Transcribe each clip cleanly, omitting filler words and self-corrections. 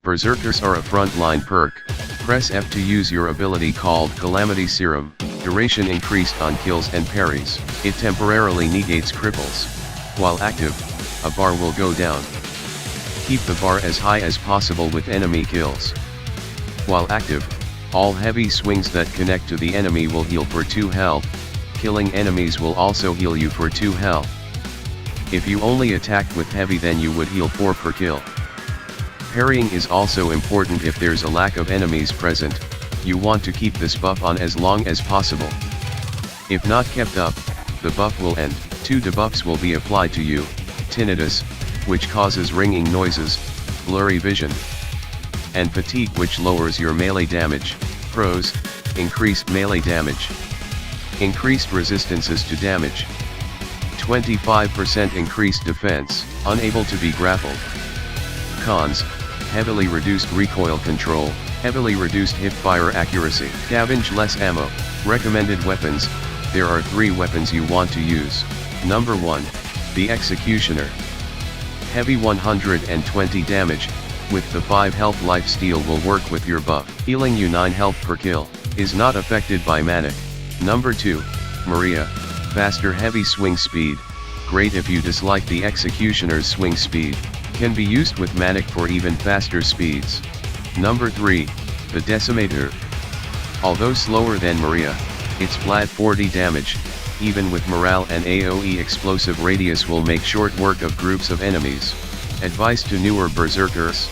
Berzerkers are a frontline perk. Press F to use your ability called Calamity Serum. Duration increased on kills and parries. It temporarily negates cripples. While active, a bar will go down. Keep the bar as high as possible with enemy kills. While active, all heavy swings that connect to the enemy will heal for 2 health. Killing enemies will also heal you for 2 health. If you only attacked with heavy, then you would heal 4 per kill. Parrying is also important if there's a lack of enemies present. You want to keep this buff on as long as possible. If not kept up, the buff will end. 2 debuffs will be applied to you: tinnitus, which causes ringing noises, blurry vision, and fatigue, which lowers your melee damage. Pros: increased melee damage, increased resistances to damage, 25% increased defense, unable to be grappled. Cons: heavily reduced recoil control, heavily reduced hipfire accuracy, scavenge less ammo. Recommended weapons: there are 3 weapons you want to use. Number 1, the Executioner. Heavy 120 damage, with the 5 health lifesteal will work with your buff. Healing you 9 health per kill, is not affected by Manic. Number 2, Maria. Faster heavy swing speed, great if you dislike the Executioner's swing speed. Can be used with Manic for even faster speeds. Number 3, the Decimator. Although slower than Maria, its flat 40 damage, even with morale and AoE explosive radius, will make short work of groups of enemies. Advice to newer Berzerkers: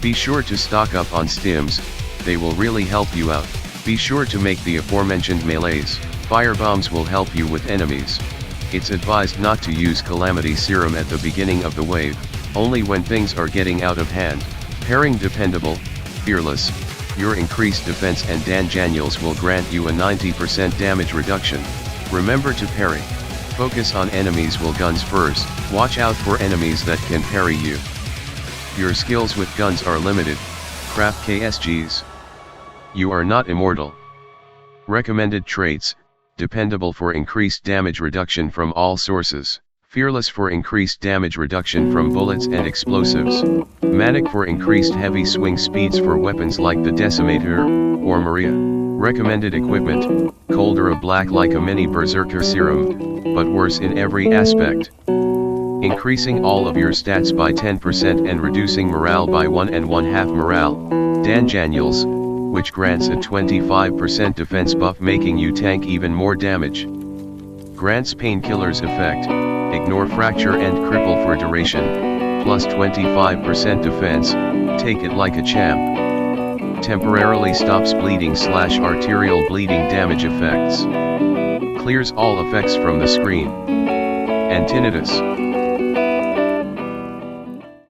be sure to stock up on Stims, they will really help you out. Be sure to make the aforementioned melees. Firebombs will help you with enemies. It's advised not to use Calamity Serum at the beginning of the wave, only when things are getting out of hand. Pairing Dependable, Fearless. Your increased defense and Daniels will grant you a 90% damage reduction. Remember to parry. Focus on enemies with guns first. Watch out for enemies that can parry you. Your skills with guns are limited. Craft KSGs. You are not immortal. Recommended traits: Dependable for increased damage reduction from all sources. Fearless for increased damage reduction from bullets and explosives. Manic for increased heavy swing speeds for weapons like the Decimator or Maria. Recommended equipment: Cauldron Black, like a mini Berzerker serum, but worse in every aspect. Increasing all of your stats by 10% and reducing morale by 1 1/2 morale. Daniels, which grants a 25% defense buff, making you tank even more damage. Grants Painkiller's effect: ignore fracture and cripple for duration, plus 25% defense, take it like a champ. Temporarily stops bleeding/arterial bleeding damage effects. Clears all effects from the screen. And tinnitus.